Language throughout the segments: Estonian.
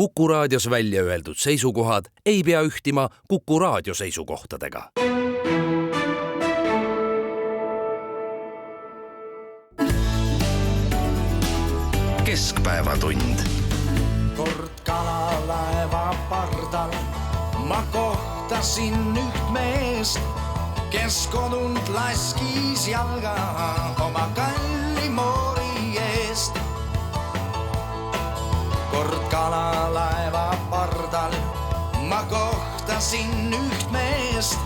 Kuku Raadios välja öeldud seisukohad ei pea ühtima Kuku Raadio seisukohtadega. Keskpäevatund. Kord kalalaeva pardal ma kohtasin üht meest, kes kodunt laskis jalga oma kalli moori eest. Kord kalalaeva pardal ma kohtasin üht meest,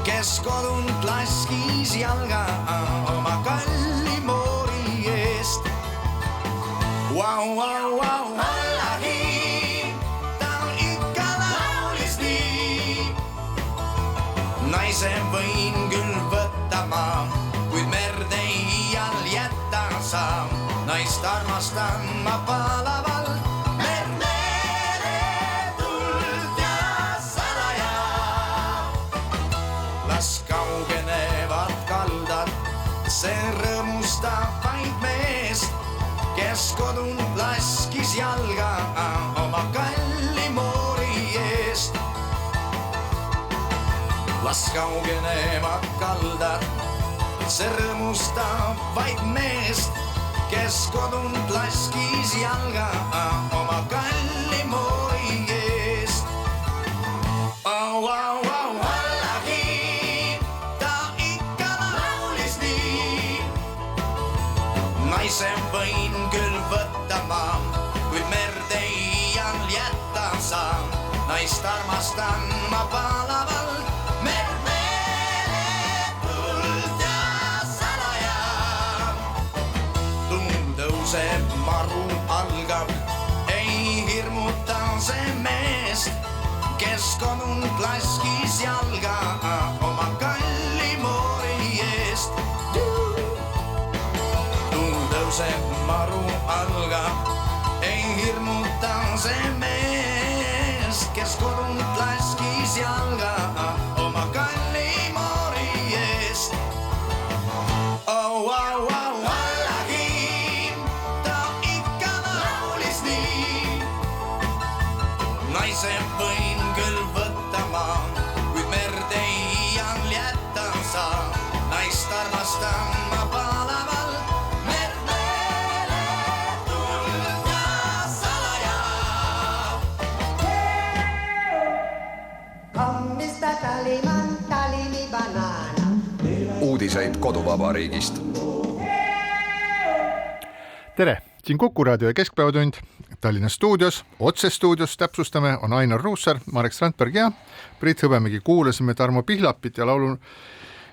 kes kodunt laskis jalga oma kalli moori eest. Wow, wow, wow, allahi, ta ikka laulis nii. Naise võin küll võtta ma, kuid merde iial jätta saa. Naist armastan ma palavalt, meretult ja salaja. Las kaugenevad kaldad, see rõõmustab vaid meest, kes kodunt laskis jalga oma kalli moori eest. Las kaugenevad kaldad, see rõõmustab vaid meest, kes kodunt laskis jalga oma kalli moori eest. Oh, oh, oh, allahi, ta ikka laulis nii. Naise võin küll võtta ma, kuid merde iial jätta saa. Naist armastan ma palavalt, meretult ja salaja. Tuum tõuseb, maru algab, ei hirmuta see meest, kes kodunt laskis jalga oma kalli moori eest. Tõuseb, maru algab, ei hirmuta see mees, kes kodunt laskis jalga oma kalli moori eest. Oh, wow, wow, allahi, ta ikka laulis nii. Naise võin küll võtta ma, kuid merde iial jätta saa. Naist armastan ma palavalt, uudiseid koduvabariigist. Tere, siin Kuku Raadio ja Keskpäevatund. Tallinna stuudios, otsestuudios täpsustame, on Ainar Ruussaar, Marek Strandberg ja Priit Hõbemägi. Kuulasime Tarmo Pihlapit ja laulu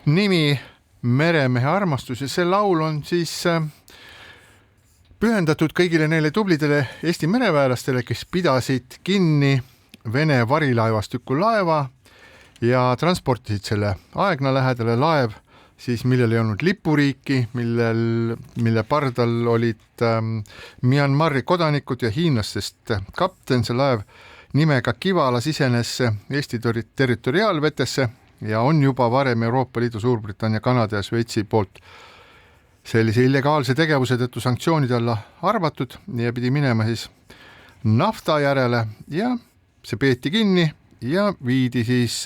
nimi Meremehe armastus ja see laul on siis pühendatud kõigile neile tublidele Eesti mereväelastele, kes pidasid kinni Vene varilaevastiku laeva ja transportisid selle Aegna lähedale. Laev siis, millel ei olnud lipuriiki, mille pardal olid Myanmari kodanikud ja hiinlastest kapten. See laev nimega Kivala sisenes Eesti territoriaalvetesse ja on juba varem Euroopa Liidu, Suurbritannia, Kanada ja Šveitsi poolt sellise illegaalse tegevuse tõttu sanktsioonide alla arvatud ja pidi minema siis nafta järele ja see peeti kinni ja viidi siis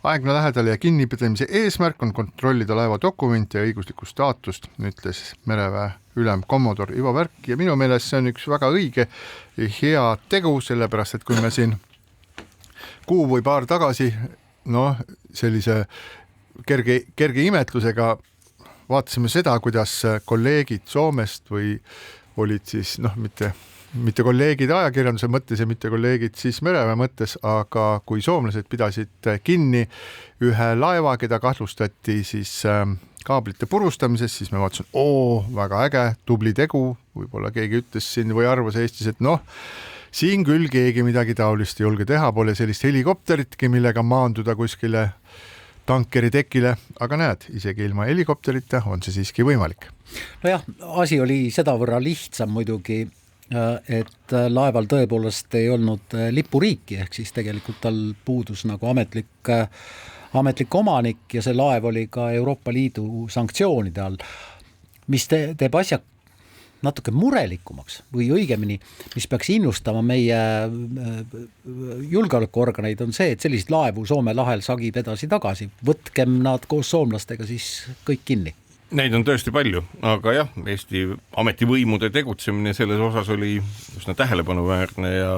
Aegna lähedale ja kinnipidamise eesmärk on kontrollida laeva dokumente ja õiguslikku staatust, ütles mereväe ülem kommodor Ivo Värk ja minu meelest see on üks väga õige ja hea tegu, sellepärast et kui me siin kuu või paar tagasi sellise kerge imetlusega vaatasime seda, kuidas kolleegid Soomest või olid siis mitte kolleegid ajakirjanduse mõttes ja mitte kolleegid siis mereväe mõttes, aga kui soomlased pidasid kinni ühe laeva, keda kahtlustati siis kaablite purustamises, siis me vaatasin, väga äge, tubli tegu, võib-olla keegi ütles siin või arvas Eestis, et siin küll keegi midagi taolist ei julge teha, pole sellist helikopteritki, millega maanduda kuskile tankeri tekile, aga näed, isegi ilma helikopterita on see siiski võimalik. Nojah, asi oli sedavõrra lihtsam muidugi, et laeval tõepoolest ei olnud lipuriiki, ehk siis tegelikult tal puudus nagu ametlik omanik ja see laev oli ka Euroopa Liidu sanktsioonide all, mis teeb asja natuke murelikumaks või õigemini, mis peaks innustama meie julgeolekuorganeid, on see, et selliseid laevu Soome lahel sagib edasi-tagasi. Võtkem nad koos soomlastega siis kõik kinni. Neid on tõesti palju, aga jah, Eesti ametivõimude tegutsemine selles osas oli üsna tähelepanuväärne ja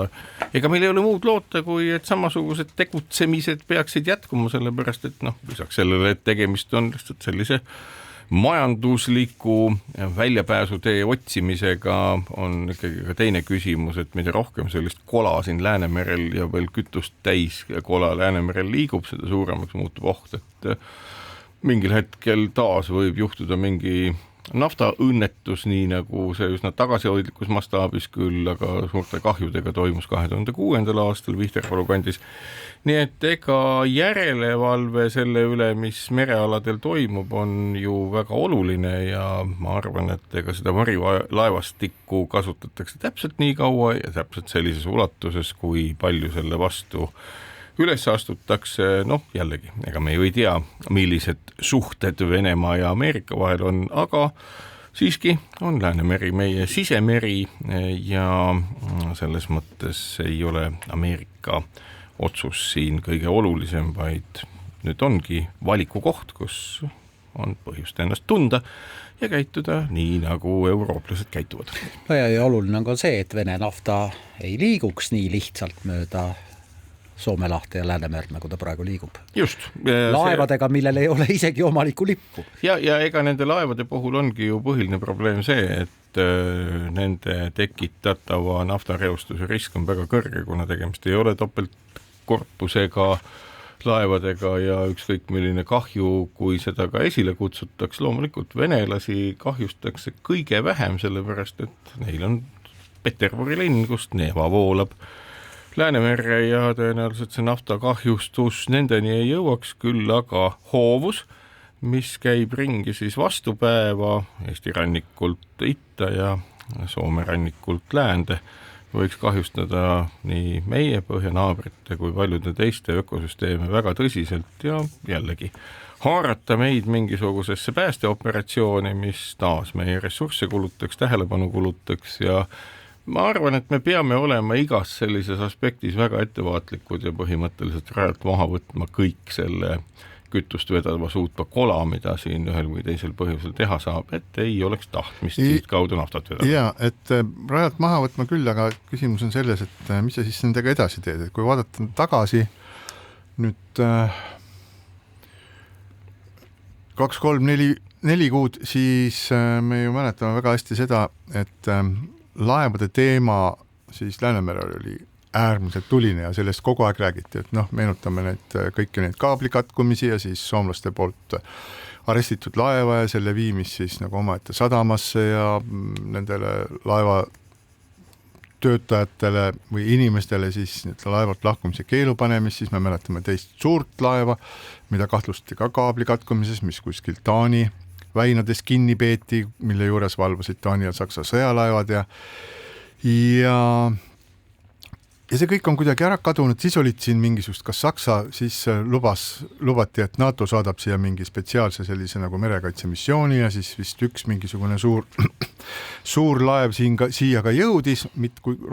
ega meil ei ole muud loota, kui et samasugused tegutsemised peaksid jätkuma, sellepärast et lisaks sellele, et tegemist on lihtsalt sellise majandusliku väljapääsutee otsimisega, on ikkagi ka teine küsimus, et mida rohkem sellist kola siin Läänemerel ja veel kütust täis kola Läänemerel liigub, seda suuremaks muutub oht, et mingil hetkel taas võib juhtuda mingi naftaõnnetus, nii nagu see üsna tagasihoidlikus mastaabis küll, aga suurte kahjudega toimus 2006. aastal Vihterpalu kandis. Nii et ega järelevalve selle üle, mis merealadel toimub, on ju väga oluline ja ma arvan, et ega seda varilaevastikku kasutatakse täpselt nii kaua ja täpselt sellises ulatuses, kui palju selle vastu üles astutakse, jällegi, ega me ju ei tea, millised suhted Venemaa ja Ameerika vahel on, aga siiski on Läänemeri meie sisemeri ja selles mõttes ei ole Ameerika otsus siin kõige olulisem, vaid nüüd ongi valiku koht, kus on põhjust ennast tunda ja käituda nii, nagu eurooplased käituvad. Ja oluline on ka see, et Vene nafta ei liiguks nii lihtsalt mööda Soome lahte ja Läänemerd, nagu ta praegu liigub. Just. Laevadega, millel ei ole isegi omaliku lippu. Ja ega nende laevade puhul ongi ju põhiline probleem see, et nende tekitatava naftareostuse risk on väga kõrge, kuna tegemist ei ole topeltkorpusega laevadega ja ükskõik milline kahju, kui seda ka esile kutsutaks, loomulikult venelasi kahjustatakse kõige vähem, sellepärast et neil on Peterburi linn, kust Neeva voolab Läänemerre ja tõenäoliselt see naftakahjustus nendeni ei jõuaks, küll aga hoovus, mis käib ringi siis vastupäeva Eesti rannikult itta ja Soome rannikult läände, võiks kahjustada nii meie põhjanaabrite kui paljude teiste ökosüsteeme väga tõsiselt ja jällegi haarata meid mingisugusesse päästeoperatsiooni, mis taas meie ressursse kulutaks, tähelepanu kulutaks ja ma arvan, et me peame olema igas sellises aspektis väga ettevaatlikud ja põhimõtteliselt rajalt maha võtma kõik selle kütust vedava suutva kola, mida siin ühel või teisel põhjusel teha saab, et ei oleks tahtmist siit kaudu naftat vedada. Ja, et rajalt maha võtma küll, aga küsimus on selles, et mis sa siis nendega edasi teed, et kui vaadata tagasi nüüd 2, 3, 4 kuud, siis me ju mäletame väga hästi seda, et laevade teema siis Läänemerel oli äärmiselt tuline ja sellest kogu aeg räägiti, et meenutame kõiki neid kaablikatkumisi ja siis soomlaste poolt arestitud laeva ja selle viimist siis nagu omaette sadamasse ja nendele laeva töötajatele või inimestele siis laevalt lahkumise keelu panemist, siis me mäletame teist suurt laeva, mida kahtlustati ka kaablikatkumises, mis kuskil Taani väinades kinni peeti, mille juures valvasid Taani ja Saksa sõjalaevad ja see kõik on kuidagi ära kadunud, siis olid siin mingisugust, kas Saksa siis lubati, et NATO saadab siia mingi spetsiaalse sellise nagu merekaitsemissiooni ja siis vist üks mingisugune suur laev siia ka jõudis,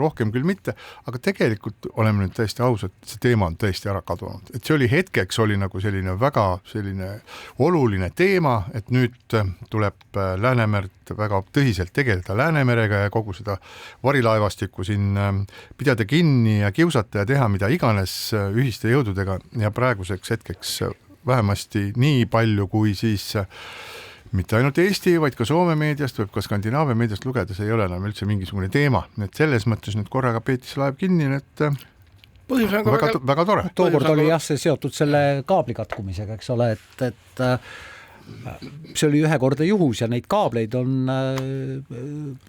rohkem küll mitte, aga tegelikult oleme nüüd täiesti ausad, see teema on tõesti ära kadunud. Et see oli hetkeks oli nagu selline väga oluline teema, et nüüd tuleb Läänemerd väga tõsiselt tegeleda Läänemerega ja kogu seda varilaevastikku siin pidada kinni ja kiusata ja teha mida iganes ühiste jõududega ja praeguseks hetkeks vähemasti nii palju, kui siis mitte ainult Eesti, vaid ka Soome meediast, võib ka Skandinaavia meediast lugeda, see ei ole enam üldse mingisugune teema. Et selles mõttes nüüd korraga peetis laev kinni, et väga tore. Tookord oli jah see seotud selle kaablikatkumisega, eks ole, et see oli ühekordne juhus ja neid kaableid on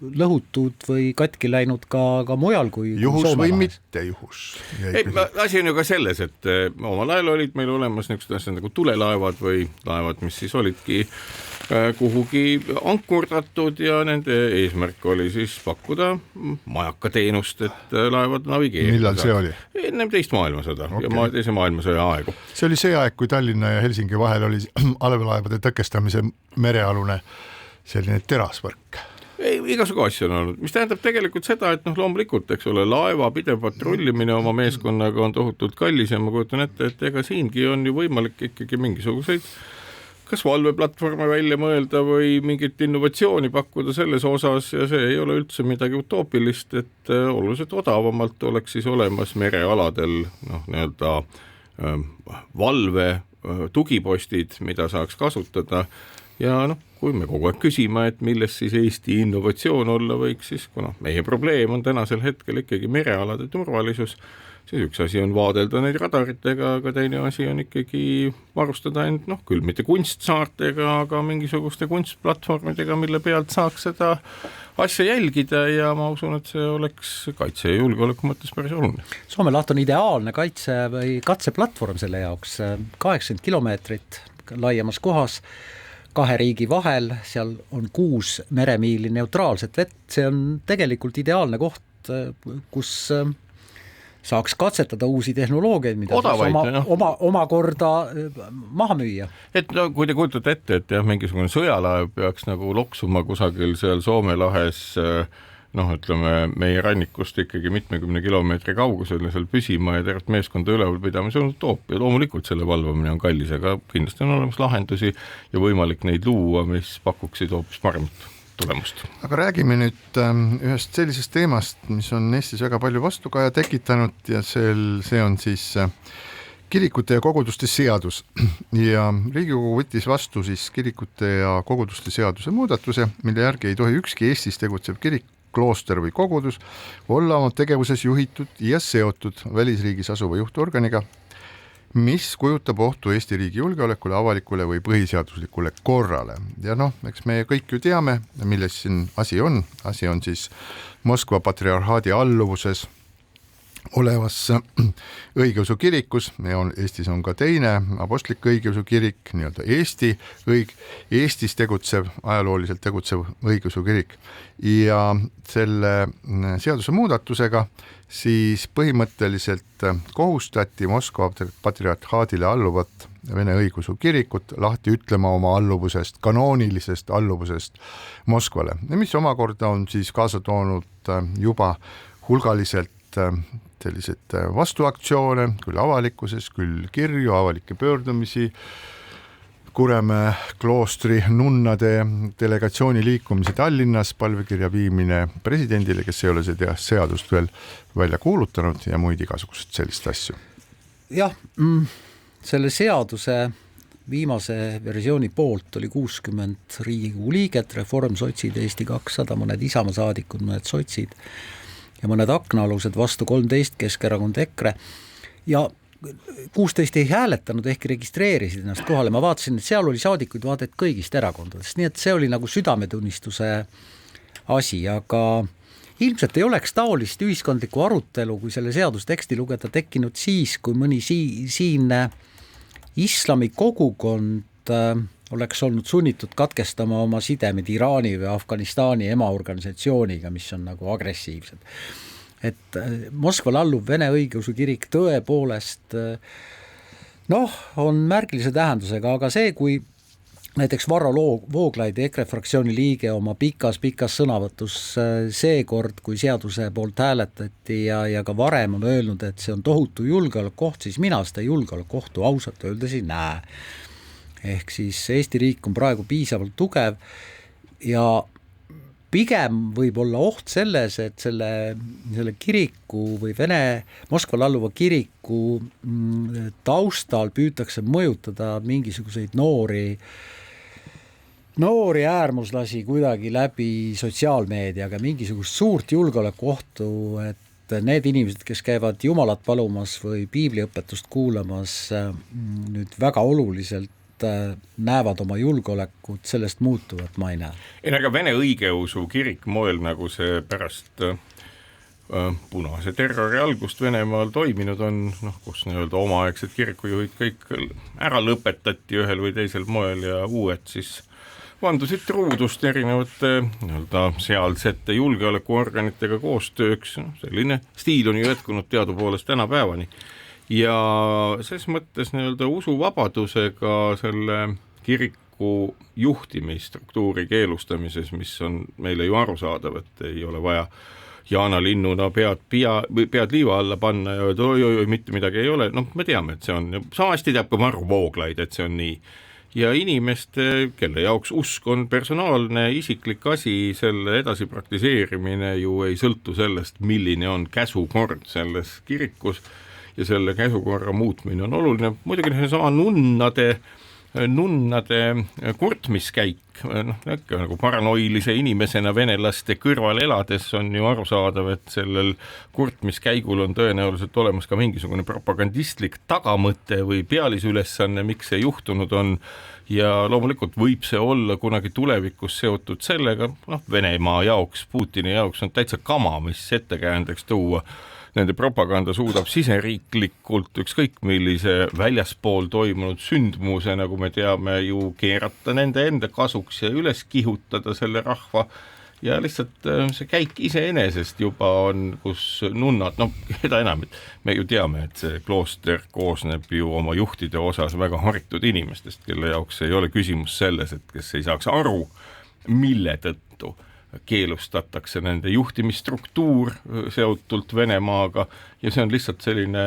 lõhutud või katki läinud ka mujal kui juhus Soome või lahes. Mitte juhus. Asi on ju ka selles, et omal ajal olid meil olemas niisugused asjad nagu tulelaevad või laevad, mis siis olidki kuhugi ankurdatud ja nende eesmärk oli siis pakkuda majakateenust, et laevad navigeerida. Millal see oli? Ennem teist maailmasõda ja teise maailmasõja aegu. See oli see aeg, kui Tallinna ja Helsingi vahel oli allveelaevade tõkestamise merealune selline terasvõrk. igasugu asju on olnud, mis tähendab tegelikult seda, et loomulikult, eks ole, laeva pidev patrullimine oma meeskonnaga on tohutult kallis ja ma kujutan ette, et ega siingi on ju võimalik ikkagi mingisuguseid kas valveplatvorme välja mõelda või mingit innovatsiooni pakkuda selles osas ja see ei ole üldse midagi utoopilist, et oluliselt odavamalt oleks siis olemas merealadel nii-öelda valve tugipostid, mida saaks kasutada ja kui me kogu aeg küsima, et milles siis Eesti innovatsioon olla võiks, siis kuna meie probleem on tänasel hetkel ikkagi merealade turvalisus, siis üks asi on vaadelda neid radaritega, aga teine asi on ikkagi varustada end, küll mitte kunstsaartega, aga mingisuguste kunstplatvormidega, mille pealt saaks seda asja jälgida ja ma usun, et see oleks kaitse ja julgeoleku mõttes päris oluline. Soome laht on ideaalne kaitse või katseplatvorm selle jaoks, 80 kilomeetrit laiemas kohas, 2 riigi vahel, seal on 6 meremiili neutraalset vett, see on tegelikult ideaalne koht, kus saaks katsetada uusi tehnoloogiaid, mida omakorda maha müüa. Et kui te kujutate ette, et mingisugune sõjalaev peaks nagu loksuma kusagil seal Soome lahes ütleme, meie rannikust ikkagi mitmekümne kilomeetri kaugusel seal püsima ja tervet meeskonda üleval pidama, see on utoopia. Loomulikult selle valvamine on kallis, aga kindlasti on olemas lahendusi ja võimalik neid luua, mis pakuksid hoopis paremat tulemust. Aga räägime nüüd ühest sellisest teemast, mis on Eestis väga palju vastukaja tekitanud ja see on siis kirikute ja koguduste seadus. Ja Riigikogu võttis vastu siis kirikute ja koguduste seaduse muudatuse, mille järgi ei tohi ükski Eestis tegutsev kirik, klooster või kogudus olla oma tegevuses juhitud ja seotud välisriigis asuva juhtorganiga, mis kujutab ohtu Eesti riigi julgeolekule, avalikule või põhiseaduslikule korrale. Ja eks me kõik ju teame, milles siin asi on. Asi on siis Moskva patriarhaadi alluvuses olevas õigeusu kirikus, Eestis on ka teine apostlik õigeusu kirik, nii-öelda Eestis ajalooliselt tegutsev õigeusu kirik ja selle seaduse muudatusega siis põhimõtteliselt kohustati Moskva patriarhaadile alluvat Vene õigeusu kirikut lahti ütlema oma alluvusest, kanoonilisest alluvusest Moskvale, mis omakorda on siis kaasa toonud juba hulgaliselt sellised vastuaktsioone, küll avalikkuses, küll kirju, avalikke pöördumisi, Kuremäe kloostri nunnade delegatsiooni liikumise Tallinnas, palvekirja viimine presidendile, kes ei ole seda seadust veel välja kuulutanud ja muid igasugused sellist asju. Jah, selle seaduse viimase versiooni poolt oli 60 Riigikogu liiget, Reform, sotsid, Eesti 200, mõned Isamaa saadikud, mõned sotsid ja mõned aknaalused, vastu 13, Keskerakond, EKRE ja 16 ei hääletanud ehk registreerisid ennast kohale. Ma vaatasin, et seal oli saadikuid vaadet kõigist erakondadest, nii et see oli nagu südametunnistuse asi, aga ilmselt ei oleks taolist ühiskondlikku arutelu, kui selle seadusteksti lugeda, tekkinud siis, kui mõni siinne islami kogukond oleks olnud sunnitud katkestama oma sidemed Iraani või Afganistani emaorganisatsiooniga, mis on nagu agressiivsed. Et Moskval alluv Vene õigeusu kirik tõepoolest on märgilise tähendusega, aga see, kui näiteks Varro Vooglaid, EKRE fraktsiooni liige oma pikas sõnavõtus seekord, kui seaduse poolt hääletati ja ka varem on öelnud, et see on tohutu julgeolekuoht, siis mina seda julgeolekuohtu ausalt öeldes ei näe. Ehk siis Eesti riik on praegu piisavalt tugev ja pigem võib olla oht selles, et selle kiriku või Moskval alluva kiriku taustal püütakse mõjutada mingisuguseid noori äärmuslasi kuidagi läbi sotsiaalmeediaga, mingisugust suurt julgeolekuohtu, et need inimesed, kes käivad jumalat palumas või piibliõpetust kuulamas, nüüd väga oluliselt näevad oma julgeolekut, sellest muutuvat ma ei näe. Aga Vene õigeusu kirik moel, nagu see pärast punase terrori algust Venemaal toiminud on, kus nii-öelda omaaegsed kirikujuhid kõik ära lõpetati ühel või teisel moel ja uued siis vandusid truudust erinevate nii-öelda sealsete julgeolekuorganitega koostööks. Selline stiil on ju jätkunud teadupoolest tänapäevani. Ja ses mõttes nii-öelda usuvabadusega selle kiriku kirikliku juhtimisstruktuuri keelustamises, mis on meile ju arusaadav, et ei ole vaja Jaana Linnuna pead liiva alla panna ja öelda, oi, mitte midagi ei ole. Me teame, et see on, samasti teab ka Varro Vooglaid, et see on nii. Ja inimeste, kelle jaoks usk on personaalne, isiklik asi, selle edasi praktiseerimine ju ei sõltu sellest, milline on käsukord selles kirikus ja selle käsukorra muutmine on oluline. Muidugi sama nunnade kurtmiskäik, nagu paranoilise inimesena venelaste kõrval elades on ju arusaadav, et sellel kurtmiskäigul on tõenäoliselt olemas ka mingisugune propagandistlik tagamõte või pealisülesanne, miks see juhtunud on ja loomulikult võib see olla kunagi tulevikus seotud sellega, Venemaa jaoks, Putini jaoks on täitsa kama, mis ettekäändeks tuua. Nende propaganda suudab siseriiklikult ükskõik millise väljaspool toimunud sündmuse, nagu me teame, ju keerata nende enda kasuks ja üles kihutada selle rahva ja lihtsalt see käik iseenesest juba on, kus nunnad, keda enam, et me ju teame, et see klooster koosneb ju oma juhtide osas väga haritud inimestest, kelle jaoks ei ole küsimus selles, et kes ei saaks aru, mille tõttu keelustatakse nende juhtimisstruktuur seotult Venemaaga ja see on lihtsalt selline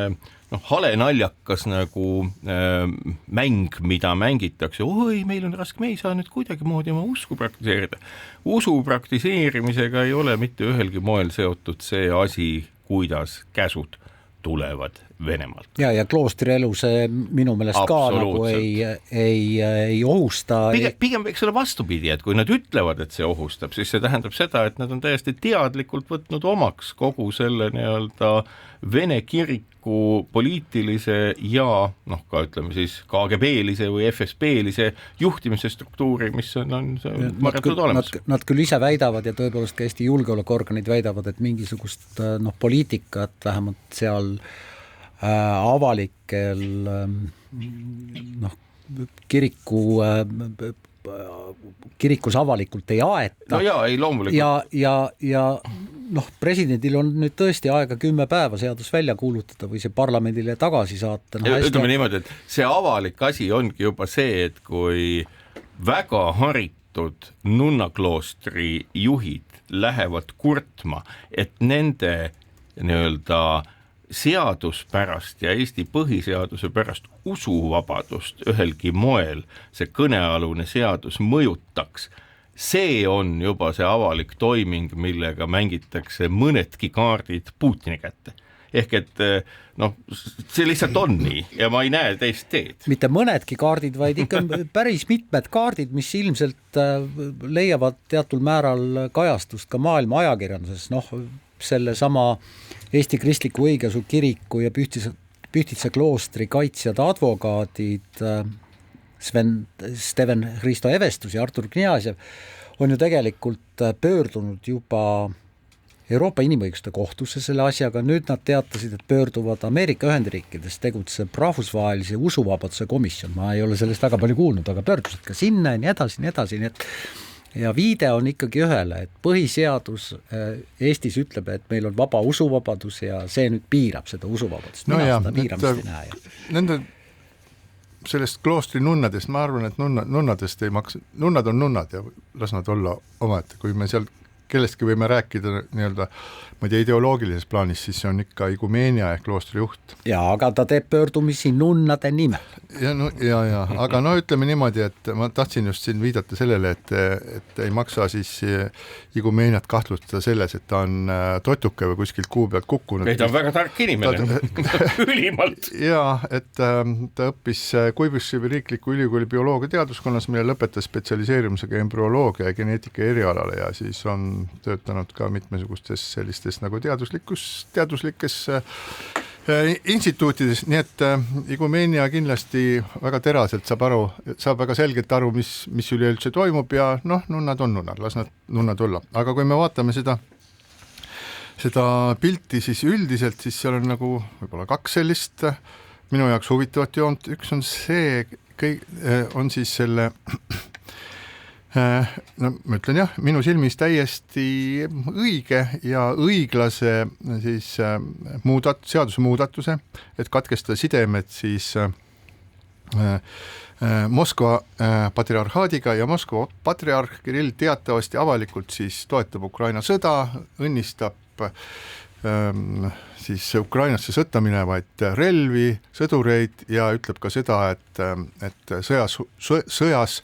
hale naljakas nagu mäng, mida mängitakse. Oi, meil on raske, me ei saa nüüd kuidagi moodi oma usku praktiseerida. Usu praktiseerimisega ei ole mitte ühelgi moel seotud see asi, kuidas käsud tulevad Venemaalt. Ja kloostri elu see minu meelest ka nagu ei ohusta. Pigem võiks olla vastupidi, et kui nad ütlevad, et see ohustab, siis see tähendab seda, et nad on täiesti teadlikult võtnud omaks kogu selle nii-öelda Vene kiriku poliitilise ja ka ütleme siis KGB-lise või FSB-lise juhtimise struktuuri, mis on olemas. Nad küll ise väidavad ja tõepoolest ka Eesti julgeolekuorganid väidavad, et mingisugust poliitikat vähemalt seal avalikel kirikus avalikult ei aeta. Ei loomulikult. Ja presidendil on nüüd tõesti aega 10 päeva seadus välja kuulutada või see parlamendile tagasi saata. Ütleme niimoodi, et see avalik asi ongi juba see, et kui väga haritud nunnakloostri juhid lähevad kurtma, et nende nii-öelda seaduspärast ja Eesti põhiseaduse pärast usuvabadust ühelgi moel see kõnealune seadus mõjutaks, see on juba see avalik toiming, millega mängitakse mõnedki kaardid Putini kätte. Ehk et see lihtsalt on nii ja ma ei näe teist teed. Mitte mõnedki kaardid, vaid ikka päris mitmed kaardid, mis ilmselt leiavad teatud määral kajastust ka maailma ajakirjanduses, selle sama Eesti Kristliku Õigeusu kiriku ja Pühtitsa kloostri kaitsjad advokaadid Steven Hristo Evestus ja Artur Kniazev on ju tegelikult pöördunud juba Euroopa Inimõiguste kohtusse selle asjaga. Nüüd nad teatasid, et pöörduvad Ameerika Ühendriikides tegutseb rahvusvahelise usuvabaduse komisjon. Ma ei ole sellest väga palju kuulnud, aga pöördusid ka sinna ja nii edasi. Ja viide on ikkagi ühele, et põhiseadus Eestis ütleb, et meil on vaba usuvabadus ja see nüüd piirab seda usuvabadust. Seda piiramist ei näe. Nende sellest kloostri nunnadest, ma arvan, et nunnadest ei maksa, nunnad on nunnad ja las nad olla omaette, kui me seal kellestki võime rääkida nii-öelda, ma ei tea, ideoloogilises plaanis, siis see on ikka igumeenia ehk kloostri juht. Ja, aga ta teeb pöördumisi nunnade nimel. Aga ütleme niimoodi, et ma tahtsin just siin viidata sellele, et ei maksa siis igumeeniat kahtlustada selles, et ta on totuke või kuskilt kuu pealt kukkunud. Ei, ta on väga tark inimene. Ülimalt. Ja, et ta õppis Kuibüssi riikliku ülikooli bioloogia teaduskonnas, mille lõpetas spetsialiseerimisega embrüoloogia ja geneetika erialale ja siis on töötanud ka mitmesugustes sellistes nagu teaduslikes instituutides, nii et igumeenia kindlasti väga teraselt saab väga selgelt aru, mis üleüldse toimub ja nunnad on nunnad, las nad nunnad olla. Aga kui me vaatame seda pilti, siis üldiselt siis seal on nagu võib-olla 2 sellist minu jaoks huvitavat joont. Üks on see, on siis selle ma ütlen jah, minu silmis täiesti õige ja õiglase siis seaduse muudatuse, et katkestada sidemed siis Moskva patriarhaadiga ja Moskva patriarh Kirill teatavasti avalikult siis toetab Ukraina sõda, õnnistab siis Ukrainasse sõtta minevaid relvi, sõdureid ja ütleb ka seda, et sõjas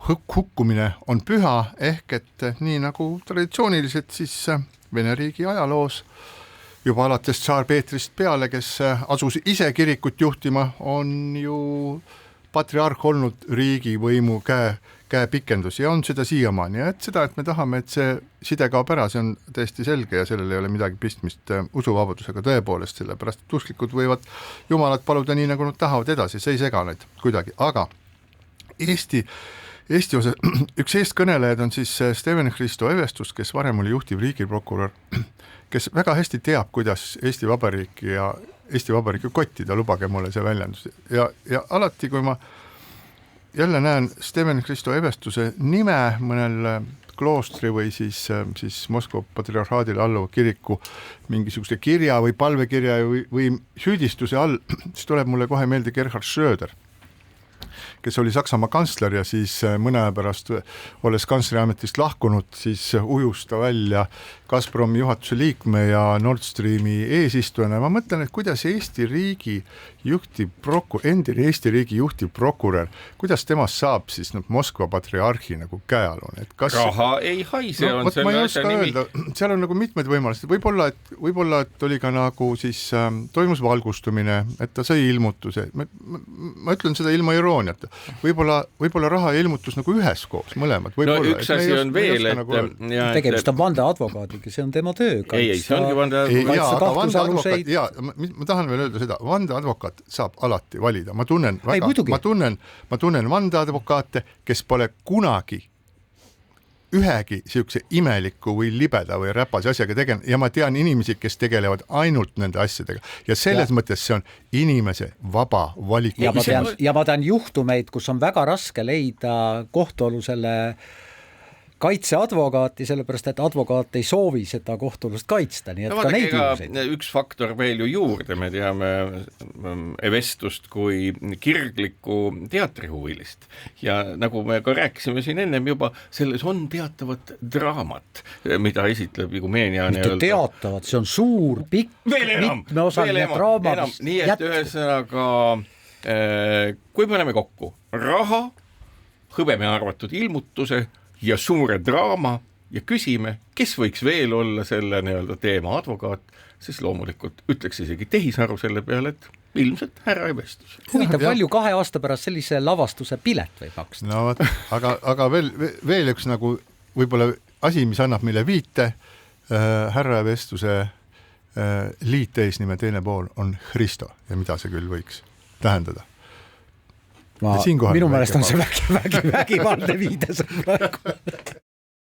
hukkumine on püha, ehk et nii nagu traditsiooniliselt siis Vene riigi ajaloos juba alates tsaar Peetrist peale, kes asus ise kirikut juhtima, on ju patriarh olnud riigivõimu käepikendus ja on seda siiamaani, et seda, et me tahame, et see side kaob ära, see on täiesti selge ja sellel ei ole midagi pistmist usuvabadusega tõepoolest, sellepärast et usklikud võivad jumalat paluda nii, nagu nad tahavad edasi, see ei sega neid kuidagi, aga Eesti osa, üks eestkõnelejad on siis Steven Hristo Evestus, kes varem oli juhtiv riigiprokurör, kes väga hästi teab, kuidas Eesti Vabariiki ja Eesti Vabariiki kottida, lubage mulle see väljendus. Ja alati, kui ma jälle näen Steven Hristo Evestuse nime mõnel kloostri või siis Moskva patriarhaadile alluva kiriku mingisuguse kirja või palvekirja või süüdistuse all, siis tuleb mulle kohe meelde Gerhard Schröder, kes oli Saksamaa kantsler ja siis mõne aja pärast, olles kansleriametist lahkunud, siis ujus ta välja Gazpromi juhatuse liikme ja Nord Streami eesistujana. Ma mõtlen, et kuidas Eesti riigi endine Eesti riigi juhtiv prokurör, kuidas temast saab siis Moskva patriarhi nagu käealune? Raha ei haise, on selle asja nimi. Seal on nagu mitmed võimalused, võib-olla et oli ka nagu siis toimus valgustumine, et ta sai ilmutuse, ma ütlen seda ilma irooniata, võib-olla raha ja ilmutus nagu üheskoos, mõlemad. No üks asi on veel, et tegemist on vandeadvokaadiga, see on tema töö. Ei, see ongi vandeadvokaat. Ma tahan veel öelda seda, vandeadvokaat saab alati valida. Ma tunnen vandeadvokaate, kes pole kunagi ühegi siukse imeliku või libeda või räpase asjaga tegelenud ja ma tean inimesi, kes tegelevad ainult nende asjadega ja selles mõttes see on inimese vaba valik. Ja ma tean juhtumeid, kus on väga raske leida kohtualusele kaitseadvokaati, sellepärast et advokaat ei soovi seda kohtualust kaitsta, nii et no, ka neid juhuseid. Üks faktor veel ju juurde, me teame Evestust kui kirglikku teatrihuvilist ja nagu me ka rääkisime siin ennem juba, selles on teatavat draamat, mida esitleb Igumeenia. Mitte teatavat, see on suur, pikk, mitmeosaline draama. Nii et ühesõnaga, kui me oleme kokku raha, hõbeme arvatud ilmutuse ja suure draama ja küsime, kes võiks veel olla selle nii-öelda teema advokaat, siis loomulikult ütleks isegi tehisaru selle peale, et ilmselt härra Evestus. Huvitav, palju 2 aasta pärast sellise lavastuse pilet võib maksta? No, aga veel üks nagu võib-olla asi, mis annab meile viite, härra Evestuse liiteesnime teine pool on Hristo ja mida see küll võiks tähendada? Minu meelest on see vägivaldne viide praegu.